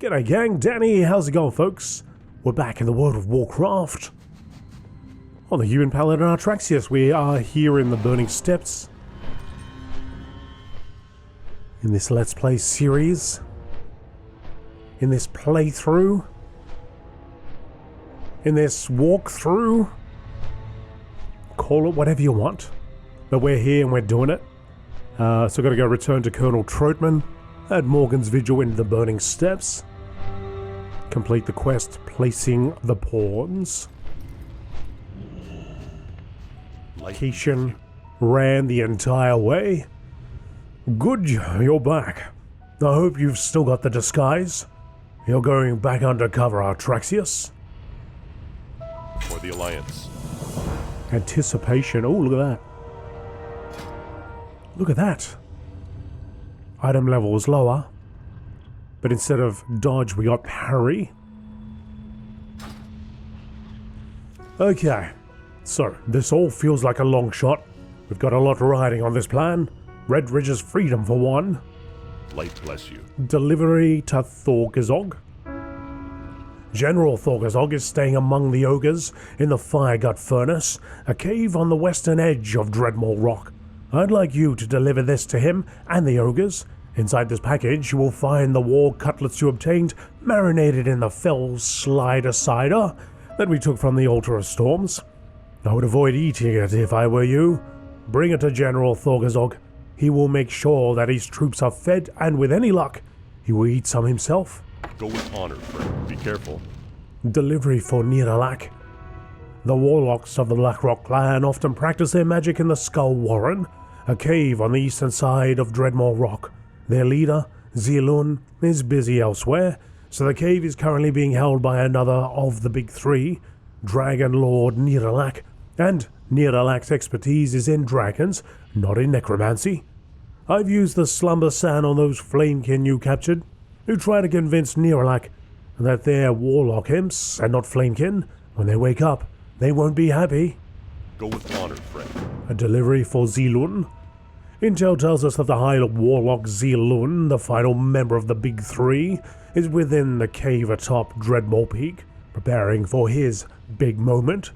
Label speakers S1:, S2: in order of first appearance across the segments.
S1: G'day gang, Danny, how's it going folks? We're back in the World of Warcraft. On the Human Paladin Artraxius, we are here in the Burning Steppes. In this Let's Play series. In this playthrough. In this walkthrough. Call it whatever you want. But we're here and we're doing it. So we've got to go return to Colonel Troutman at Morgan's Vigil into the Burning Steppes. Complete the quest, placing the pawns. Keishan ran the entire way. Good, you're back. I hope you've still got the disguise. You're going back undercover, Artraxius.
S2: For the Alliance.
S1: Anticipation. Oh, look at that. Look at that. Item level was lower. But instead of dodge, we got parry. Okay. So, this all feels like a long shot. We've got a lot riding on this plan. Red Ridge's freedom for one.
S2: Light bless you.
S1: Delivery to Thorg'izog. General Thorg'izog is staying among the ogres in the Firegut Furnace, a cave on the western edge of Dreamaul Rock. I'd like you to deliver this to him and the ogres. Inside this package, you will find the war cutlets you obtained marinated in the fell slider cider that we took from the Altar of Storms. I would avoid eating it if I were you. Bring it to General Thorg'izog. He will make sure that his troops are fed, and with any luck, he will eat some himself.
S2: Go with honor, friend. Be careful.
S1: Delivery for Neeralak. The warlocks of the Blackrock clan often practice their magic in the Skull Warren, a cave on the eastern side of Dreamaul Rock. Their leader, Xi'lun, is busy elsewhere, so the cave is currently being held by another of the big three, Dragon Lord Neeralak, and Neeralak's expertise is in dragons, not in necromancy. I've used the slumber sand on those flamekin you captured, who try to convince Neeralak that they're warlock imps and not flamekin. When they wake up, they won't be happy.
S2: Go with honor, friend.
S1: A delivery for Xi'lun. Intel tells us that the High Warlock Xi'lun, the final member of the Big Three, is within the cave atop Dreamaul Peak, preparing for his big moment.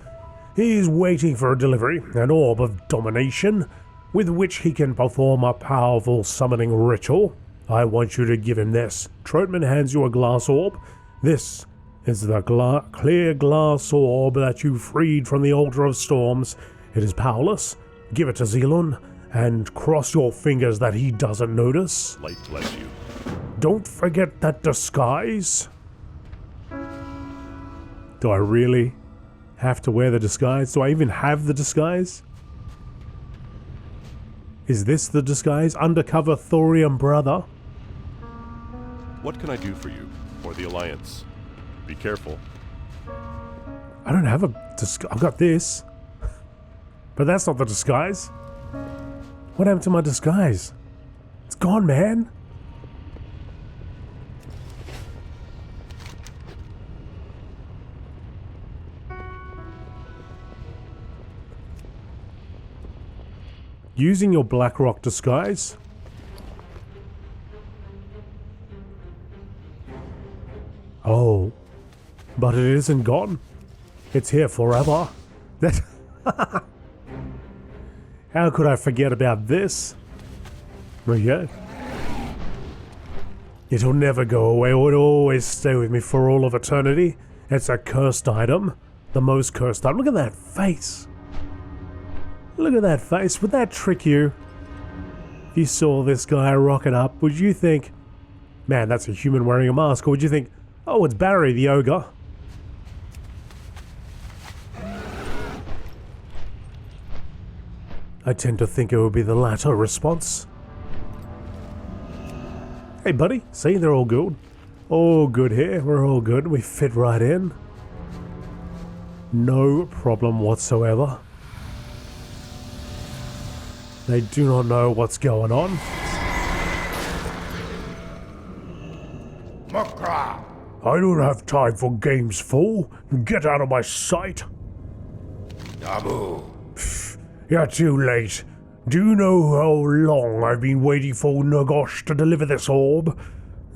S1: He's waiting for a delivery, an orb of domination, with which he can perform a powerful summoning ritual. I want you to give him this. Troutman hands you a glass orb. This is the clear glass orb that you freed from the Altar of Storms. It is powerless. Give it to Xi'lun, and cross your fingers that he doesn't notice.
S2: Light bless you.
S1: Don't forget that disguise. Do I really have to wear the disguise? Do I even have the disguise? Is this the disguise? Undercover Thorium brother?
S2: What can I do for you? For the Alliance. Be careful.
S1: I don't have a disguise. I've got this. But that's not the disguise. What happened to my disguise? It's gone, man. Using your Blackrock disguise. Oh. But it isn't gone. It's here forever. That... How could I forget about this? Okay. It'll never go away. It will always stay with me for all of eternity. It's a cursed item. The most cursed item. Look at that face. Look at that face. Would that trick you? If you saw this guy rocket up, would you think, man, that's a human wearing a mask? Or would you think, oh, it's Barry the ogre? I tend to think it would be the latter response. Hey buddy, see, they're all good. All good here, we're all good, we fit right in. No problem whatsoever. They do not know what's going on.
S3: Makra!
S1: I don't have time for games, fool. Get out of my sight.
S3: Nabu!
S1: You're too late. Do you know how long I've been waiting for Nagosh to deliver this orb?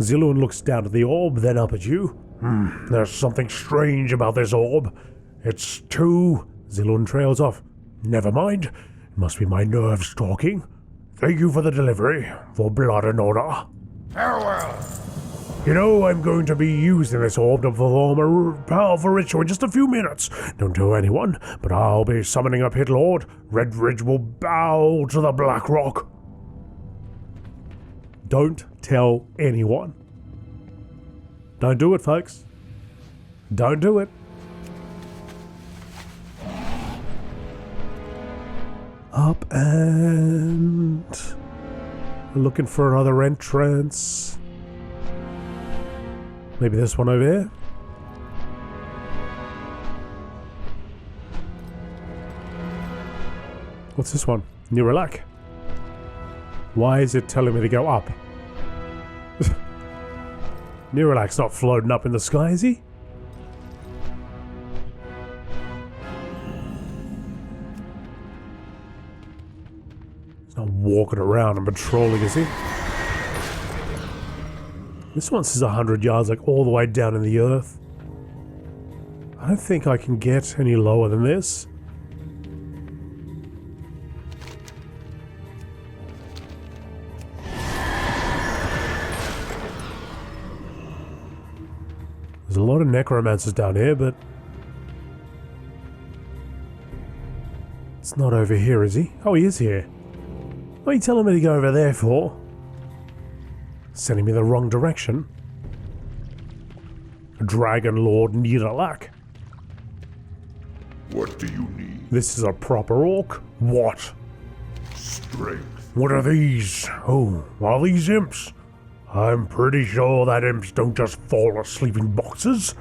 S1: Xi'lun looks down at the orb, then up at you. There's something strange about this orb. It's too... Xi'lun trails off. Never mind. It must be my nerves talking. Thank you for the delivery, for blood and honor.
S3: Farewell.
S1: You know, I'm going to be using this orb to perform a powerful ritual in just a few minutes. Don't tell anyone, but I'll be summoning a pit lord. Redridge will bow to the Blackrock. Don't tell anyone. Don't do it, folks. Don't do it. Up and... we're looking for another entrance. Maybe this one over here? What's this one? Neeralak. Why is it telling me to go up? Neeralak's not floating up in the sky, is he? He's not walking around and patrolling, is he? This one says 100 yards, like all the way down in the earth. I don't think I can get any lower than this. There's a lot of necromancers down here, but... it's not over here, is he? Oh, he is here. What are you telling me to go over there for? Sending me the wrong direction. Dragon Lord Neeralak.
S3: What do you need?
S1: This is a proper orc. What?
S3: Strength.
S1: What are these? Oh, are these imps? I'm pretty sure that imps don't just fall asleep in boxes.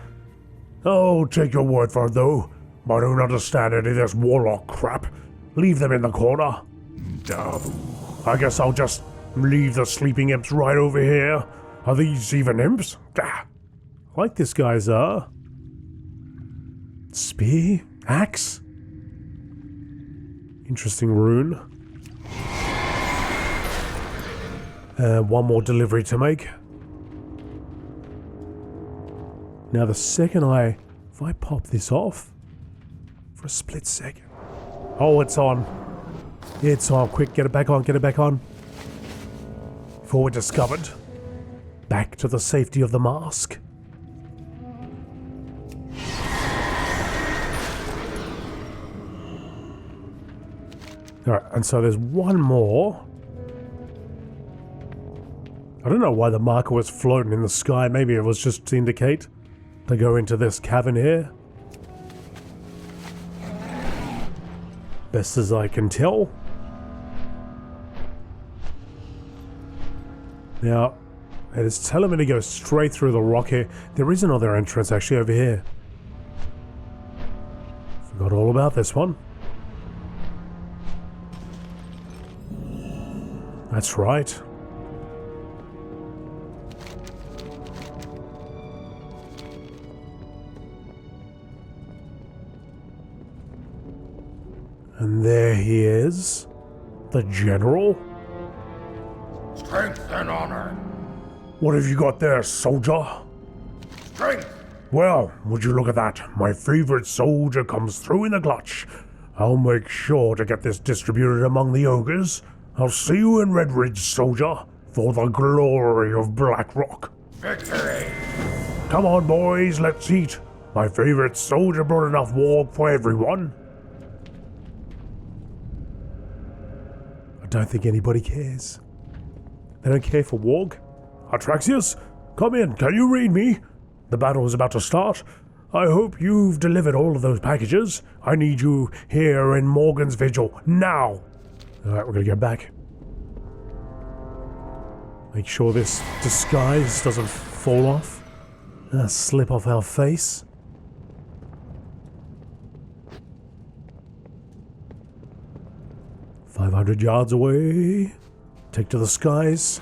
S1: Oh, take your word for it though. I don't understand any of this warlock crap. Leave them in the corner.
S3: Dabu.
S1: I guess I'll just leave the sleeping imps right over here. Are these even imps? Gah. Like this guy's, spear? Axe? Interesting rune. One more delivery to make. Now the second if I pop this off, for a split second. Oh, it's on. It's on. Quick, get it back on, get it back on. Before we're discovered. Back to the safety of the mask. Alright, and so there's one more. I don't know why the marker was floating in the sky. Maybe it was just to indicate to go into this cavern here. Best as I can tell. Now, it is telling me to go straight through the rock here. There is another entrance actually over here. Forgot all about this one. That's right. And there he is. The general.
S3: Strength and honor.
S1: What have you got there, soldier?
S3: Strength.
S1: Well, would you look at that? My favorite soldier comes through in the clutch. I'll make sure to get this distributed among the ogres. I'll see you in Redridge, soldier, for the glory of Blackrock.
S3: Victory.
S1: Come on, boys, let's eat. My favorite soldier brought enough warg for everyone. I don't think anybody cares. They don't care for warg. Artraxius, come in, can you read me? The battle is about to start. I hope you've delivered all of those packages. I need you here in Morgan's Vigil, now. Alright, we're gonna go back. Make sure this disguise doesn't fall off. Slip off our face. "500 yards away. Take to the skies."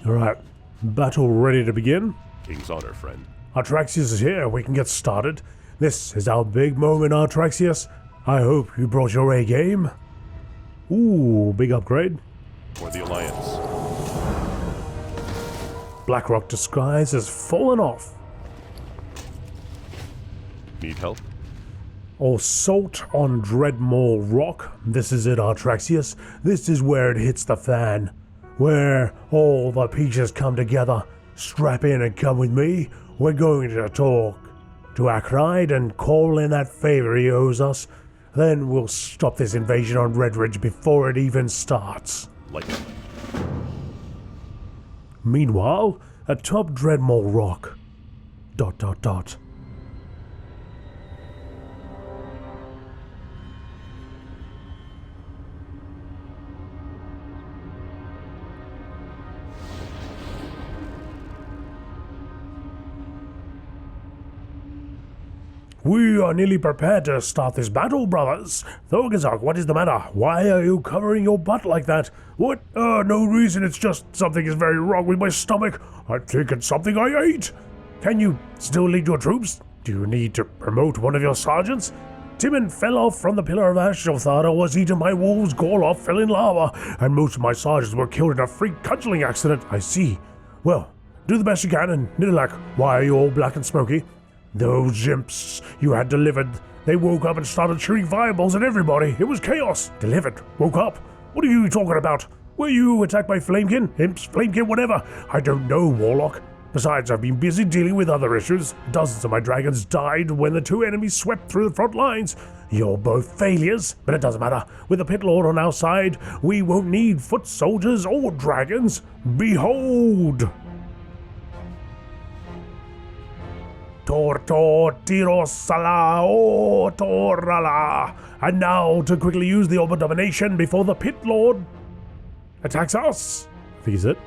S1: Alright, battle ready to begin.
S2: King's honor, friend.
S1: Artraxius is here, we can get started. This is our big moment, Artraxius. I hope you brought your A game. Ooh, big upgrade.
S2: For the Alliance.
S1: Blackrock disguise has fallen off.
S2: Need help?
S1: Assault on Dreamaul Rock. This is it, Artraxius. This is where it hits the fan. Where all the pieces come together. Strap in and come with me. We're going to talk to Akride and call in that favor he owes us. Then we'll stop this invasion on Redridge before it even starts.
S2: Like it.
S1: Meanwhile, atop Dreamaul Rock. ... We are nearly prepared to start this battle, brothers. Thorg'izog, what is the matter? Why are you covering your butt like that? What? No reason, it's just something is very wrong with my stomach. I think it's something I ate. Can you still lead your troops? Do you need to promote one of your sergeants? Timon fell off from the Pillar of Ash, Thara was eaten by wolves, Gorloff fell in lava, and most of my sergeants were killed in a freak cudgeling accident. I see. Well, do the best you can, and Neeralak, why are you all black and smoky? Those imps you had delivered, they woke up and started shooting fireballs at everybody. It was chaos. Delivered. Woke up. What are you talking about? Were you attacked by Flamekin? Imps, Flamekin, whatever. I don't know, Warlock. Besides, I've been busy dealing with other issues. Dozens of my dragons died when the two enemies swept through the front lines. You're both failures, but it doesn't matter. With the Pit Lord on our side, we won't need foot soldiers or dragons. Behold! Tortor tiro sala o torala. And now to quickly use the orb of domination before the Pit Lord attacks us. I think he's it.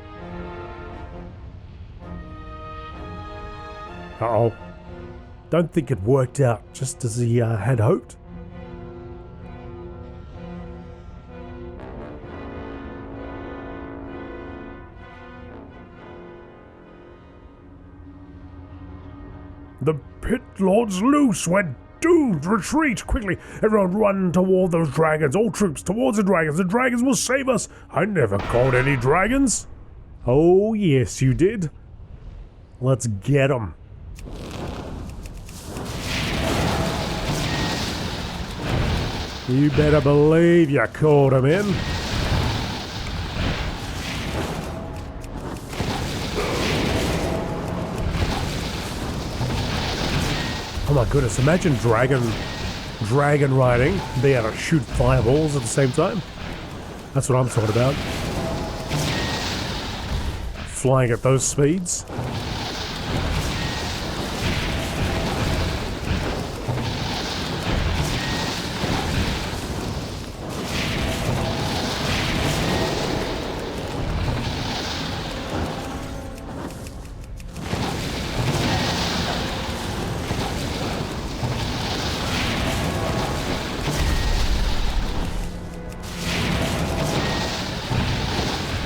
S1: Uh-oh. Don't think it worked out just as he had hoped. The Pit Lord's loose. We're doomed. Retreat quickly. Everyone run toward those dragons. All troops towards the dragons. The dragons will save us. I never caught any dragons. Oh, yes, you did. Let's get them. You better believe you caught them in. Oh my goodness, imagine dragon riding, be able to shoot fireballs at the same time. That's what I'm talking about. Flying at those speeds.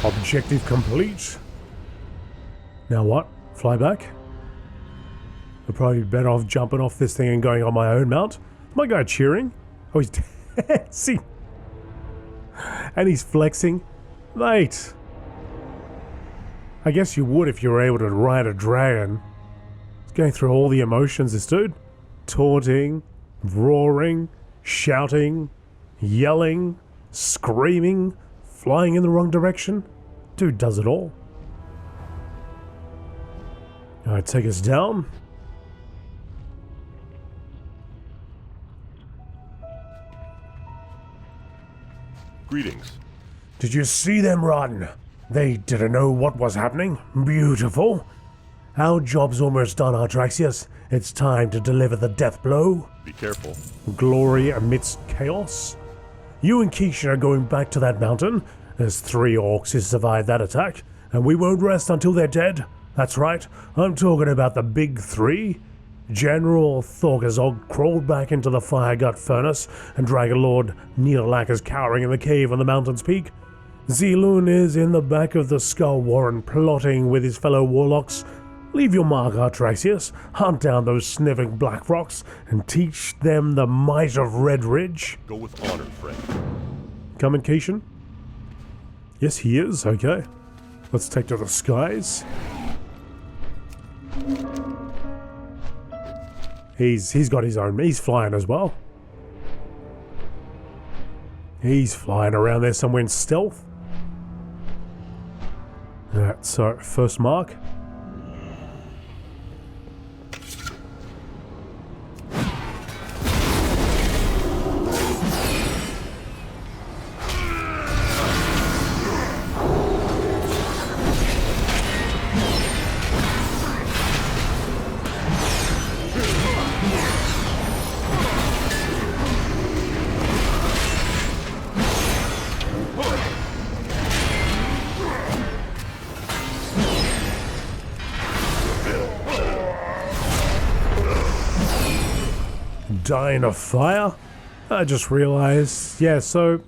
S1: Objective complete. Now what? Fly back? I'd probably be better off jumping off this thing and going on my own mount. Is my guy cheering? Oh, he's dancing. And he's flexing. Mate. I guess you would if you were able to ride a dragon. He's going through all the emotions, this dude. Taunting, roaring, shouting, yelling, screaming, flying in the wrong direction. Dude does it all. Alright, take us down.
S2: Greetings.
S1: Did you see them run? They didn't know what was happening. Beautiful. Our job's almost done, Artraxius. It's time to deliver the death blow.
S2: Be careful.
S1: Glory amidst chaos. You and Keisha are going back to that mountain. There's 3 orcs who survived that attack, and we won't rest until they're dead. That's right, I'm talking about the big 3. General Thorg'izog crawled back into the Firegut furnace, and Dragon Lord Neeralak is cowering in the cave on the mountain's peak. Xi'lun is in the back of the Skull Warren plotting with his fellow warlocks. Leave your mark, Artraxius. Hunt down those sniffing Blackrocks and teach them the might of Red Ridge.
S2: Go with honor, friend.
S1: Coming, Keishan? Yes, he is. Okay. Let's take to the skies. He's got his own. He's flying as well. He's flying around there somewhere in stealth. Alright, so first mark. Dying of fire? I just realized, yeah, so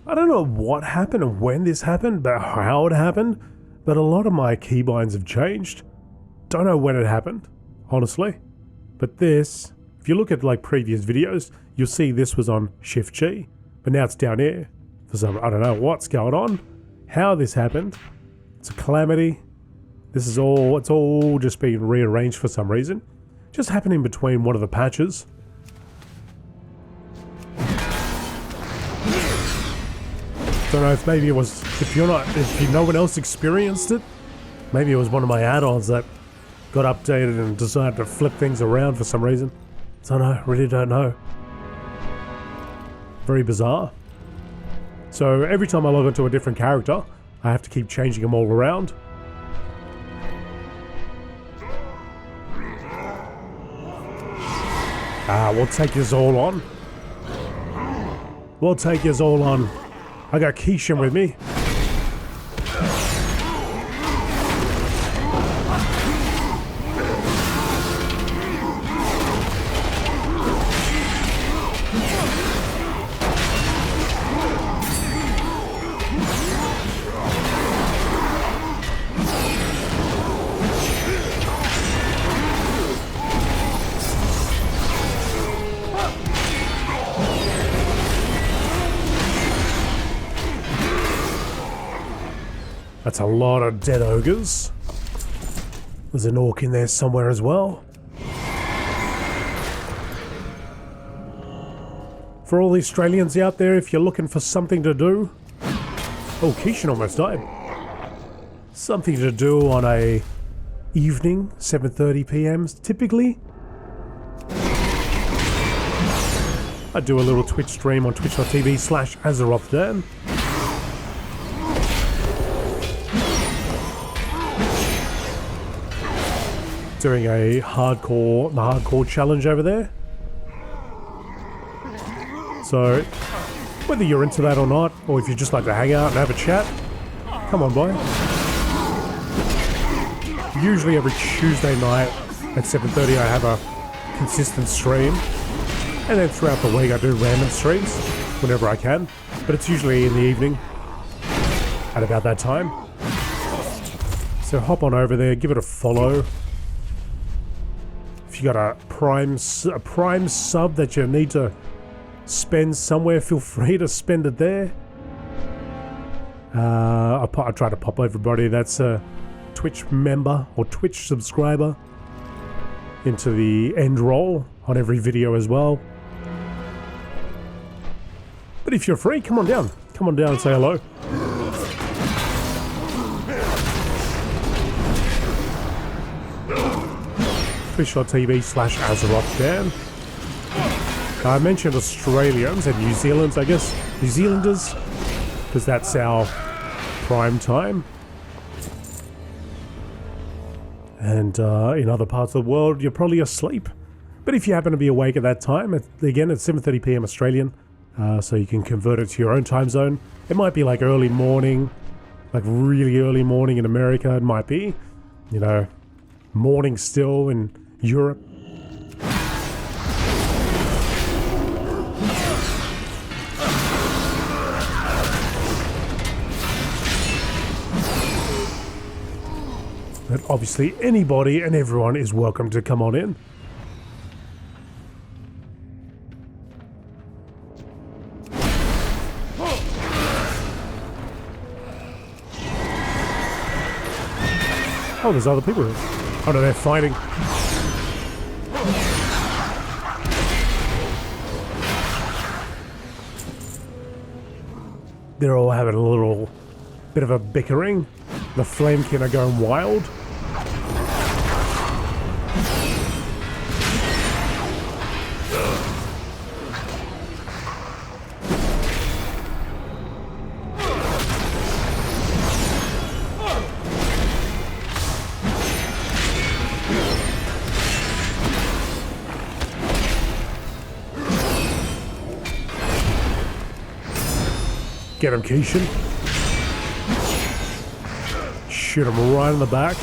S1: I don't know what happened and when this happened, but how it happened, but a lot of my keybinds have changed. Don't know when it happened, honestly. But this, if you look at like previous videos, you'll see this was on Shift G, but now it's down here. For some, I don't know what's going on, how this happened. It's a calamity. This is all, it's all just being rearranged for some reason. Just happening between one of the patches. Don't know if maybe it was, if no one else experienced it, maybe it was one of my add-ons that got updated and decided to flip things around for some reason. Don't know, really don't know. Very bizarre. So every time I log into a different character, I have to keep changing them all around. We'll take this all on. We'll take this all on. I got Keishan with me. That's a lot of dead ogres. There's an orc in there somewhere as well. For all the Australians out there, if you're looking for something to do... Oh, Keishan almost died. Something to do on a evening, 7:30 p.m. typically. I do a little Twitch stream on twitch.tv/AzerothDan. Doing a hardcore challenge over there. So, whether you're into that or not, or if you just like to hang out and have a chat, come on by. Usually every Tuesday night at 7:30 I have a consistent stream, and then throughout the week I do random streams whenever I can, but it's usually in the evening at about that time. So hop on over there, give it a follow. If you got a prime sub that you need to spend somewhere, feel free to spend it there. I try to pop everybody that's a Twitch member or Twitch subscriber into the end roll on every video as well. But if you're free, come on down. Come on down and say hello. Twitch.tv/AzerothDan. I mentioned Australians and New Zealanders, I guess. New Zealanders, because that's our prime time. And in other parts of the world, you're probably asleep. But if you happen to be awake at that time, again, it's 7:30 p.m. Australian, so you can convert it to your own time zone. It might be like early morning, like really early morning in America. It might be, you know, morning still in Europe. But obviously anybody and everyone is welcome to come on in. Oh, there's other people here. Oh no, they're fighting. They're all having a little bit of a bickering. The Flamekin are going wild. Get him, Keishan. Shoot him right in the back.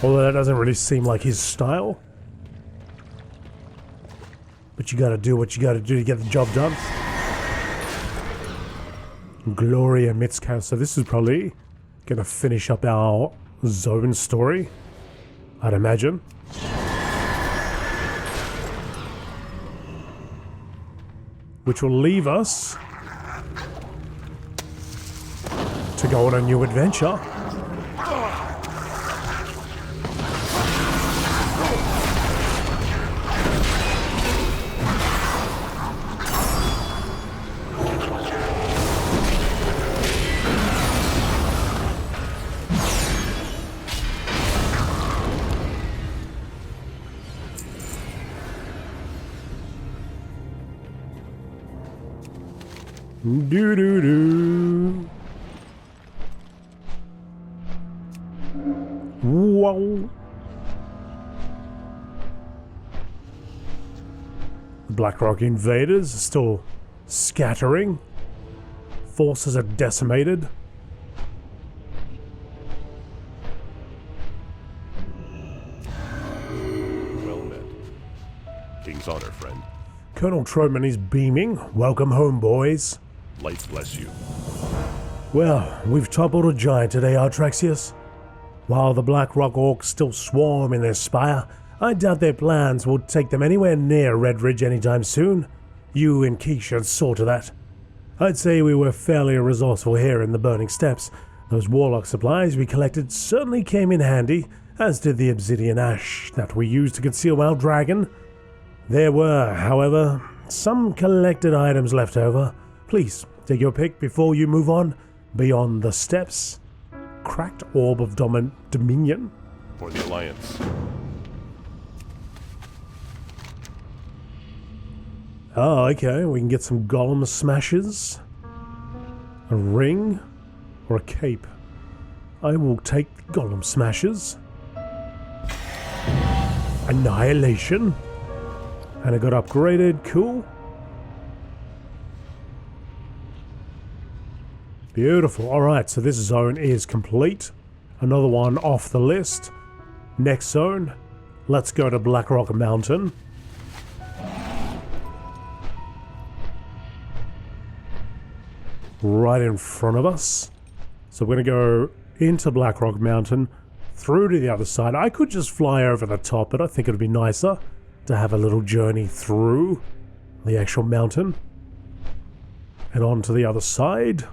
S1: Although that doesn't really seem like his style. But you gotta do what you gotta do to get the job done. Glory Amidst Chaos. So this is probably gonna finish up our zone story, I'd imagine. Which will leave us to go on a new adventure. Do-do-do. Wow. The Blackrock invaders are still scattering. Forces are decimated.
S2: Well met. King's honor, friend.
S1: Colonel Trotman is beaming. Welcome home, boys.
S2: Light bless you.
S1: Well, we've toppled a giant today, Artraxius. While the Blackrock Orcs still swarm in their spire, I doubt their plans will take them anywhere near Red Ridge anytime soon. You and Keisha saw to that. I'd say we were fairly resourceful here in the Burning Steppes. Those warlock supplies we collected certainly came in handy, as did the obsidian ash that we used to conceal our dragon. There were, however, some collected items left over. Please, take your pick before you move on beyond the steppes. Cracked Orb of Dominion.
S2: For the Alliance.
S1: Oh, okay, we can get some golem smashes. A ring or a cape. I will take the golem smashes. Annihilation. And it got upgraded, cool. Beautiful. Alright, so this zone is complete. Another one off the list. Next zone, let's go to Blackrock Mountain. Right in front of us. So we're going to go into Blackrock Mountain, through to the other side. I could just fly over the top, but I think it would be nicer to have a little journey through the actual mountain. And on to the other side.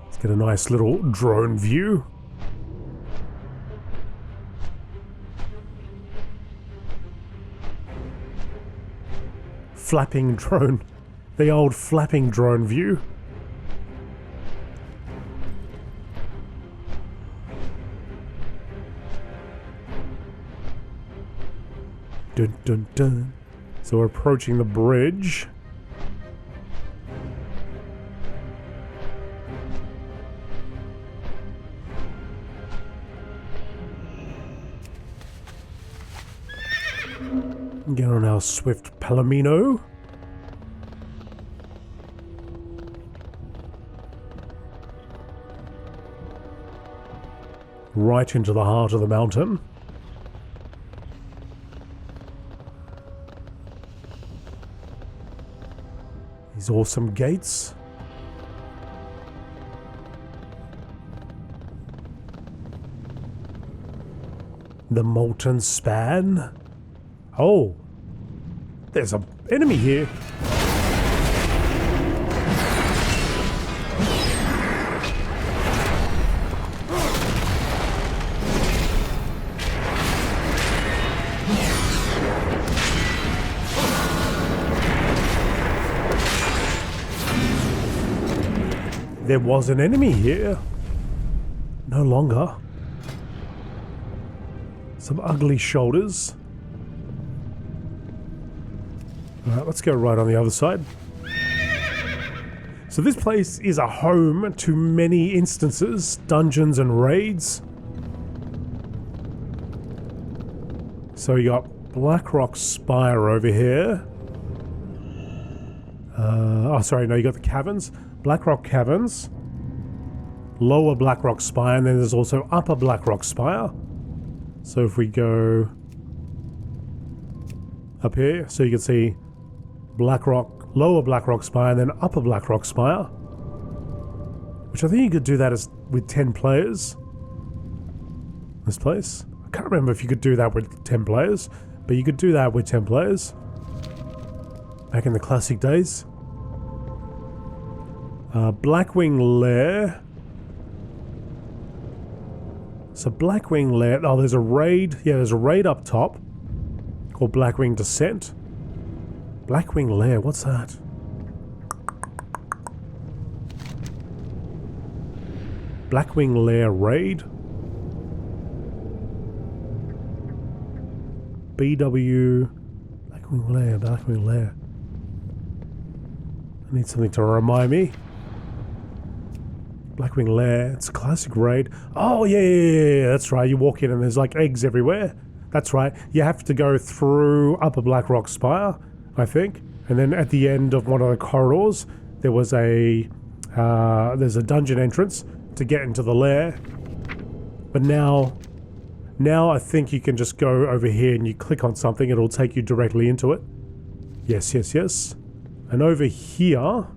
S1: Let's get a nice little drone view. Flapping drone. The old flapping drone view. Dun dun dun. So we're approaching the bridge. Get on our swift Palomino. Right into the heart of the mountain. These awesome gates. The Molten Span. Oh, there's an enemy here. There was an enemy here. No longer. Some ugly shoulders. Alright, let's go right on the other side. So this place is a home to many instances, dungeons and raids. So you got Blackrock Spire over here. Oh, sorry, no, you got the caverns. Blackrock Caverns, Lower Blackrock Spire, and then there's also Upper Blackrock Spire. So if we go up here, so you can see Blackrock, Lower Blackrock Spire, and then Upper Blackrock Spire. Which I think you could do that as with 10 players. This place. I can't remember if you could do that with 10 players, but you could do that with 10 players. Back in the classic days. Blackwing Lair. So Blackwing Lair. Oh, there's a raid. Yeah, there's a raid up top called Blackwing Descent. Blackwing Lair. What's that? Blackwing Lair raid. BW. Blackwing Lair. Blackwing Lair. I need something to remind me. Blackwing Lair, it's a classic raid. Oh, yeah, that's right. You walk in and there's like eggs everywhere. That's right. You have to go through Upper Blackrock Spire, I think. And then at the end of one of the corridors, there was there's a dungeon entrance to get into the lair. But now I think you can just go over here and you click on something, it'll take you directly into it. Yes. And over here,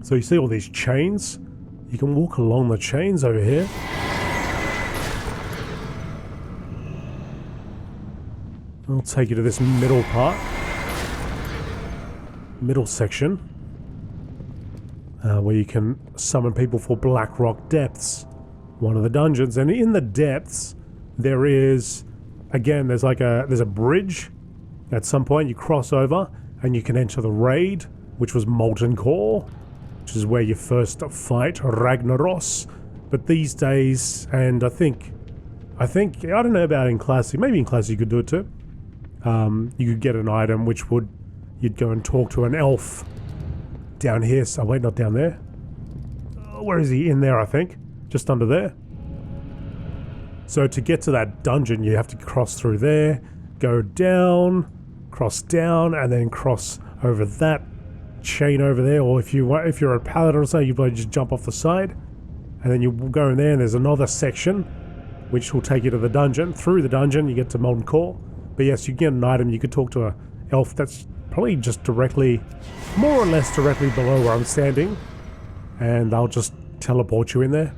S1: so you see all these chains? You can walk along the chains over here. I'll take you to this middle part. Middle section. Where you can summon people for Blackrock Depths. One of the dungeons. And in the depths, there is, again, there's a bridge. At some point you cross over and you can enter the raid, which was Molten Core, which is where you first fight Ragnaros. But these days, and I don't know about in Classic, maybe in Classic you could do it too. You could get an item which you'd go and talk to an elf down here. So wait, not down there. Where is he? In there, I think. Just under there. So to get to that dungeon, you have to cross through there, go down, cross down, and then cross over that chain over there. Or if you're a paladin or so, you probably just jump off the side, and then you go in there, and there's another section which will take you to the dungeon. Through the dungeon, you get to Molten Core. But yes, you get an item. You could talk to a elf that's probably just directly, more or less directly below where I'm standing, and they'll just teleport you in there.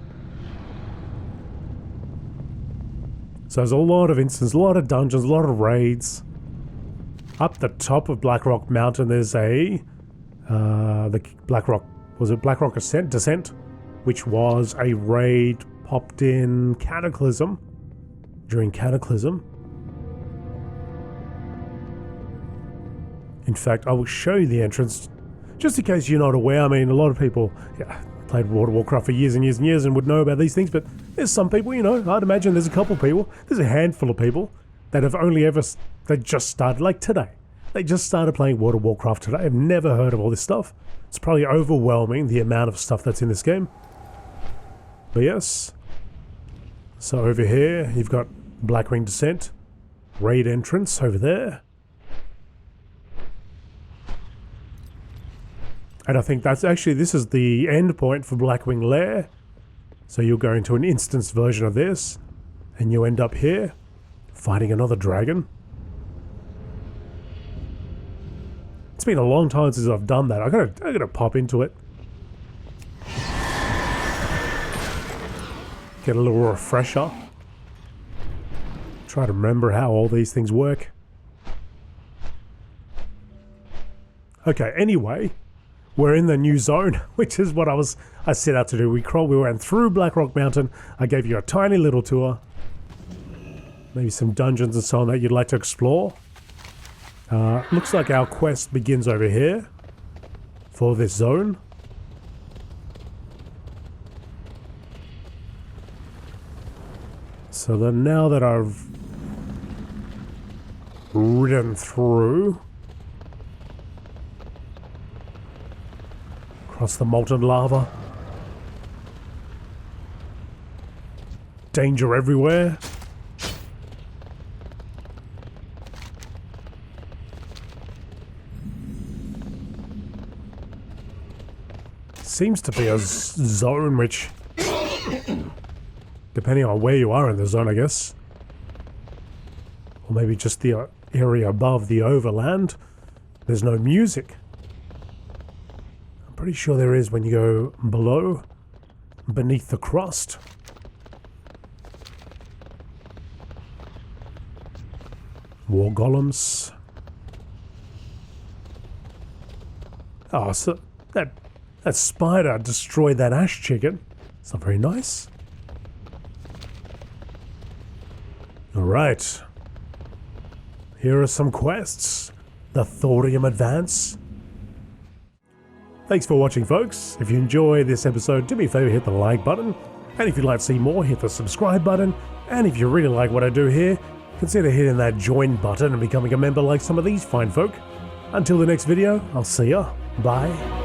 S1: So there's a lot of instances, a lot of dungeons, a lot of raids. Up the top of Blackrock Mountain, there's the Blackrock Descent, which was a raid popped in Cataclysm, during Cataclysm. In fact, I will show you the entrance, just in case you're not aware. I mean, a lot of people played World of Warcraft for years and years and years and would know about these things, but there's some people, I'd imagine there's a couple people, there's a handful of people that have they just started, like today. They just started playing World of Warcraft today. I've never heard of all this stuff. It's probably overwhelming, the amount of stuff that's in this game. But yes. So over here, you've got Blackwing Descent. Raid entrance over there. And I think this is the end point for Blackwing Lair. So you'll go into an instance version of this, and you end up here, fighting another dragon. It's been a long time since I've done that. I gotta pop into it. Get a little refresher. Try to remember how all these things work. Okay, anyway, we're in the new zone, which is what I set out to do. We went through Blackrock Mountain. I gave you a tiny little tour. Maybe some dungeons and so on that you'd like to explore. Looks like our quest begins over here for this zone. So then now that I've ridden through across the molten lava, danger everywhere. Seems to be a zone which, depending on where you are in the zone, I guess, or maybe just the area above the overland, there's no music. I'm pretty sure there is when you go below, beneath the crust. War golems. Oh, so that spider destroyed that ash chicken. It's not very nice. Alright. Here are some quests. The thorium advance. Thanks for watching, folks. If you enjoy this episode, do me a favor, hit the like button. And if you'd like to see more, hit the subscribe button. And if you really like what I do here, consider hitting that join button and becoming a member like some of these fine folk. Until the next video, I'll see ya. Bye.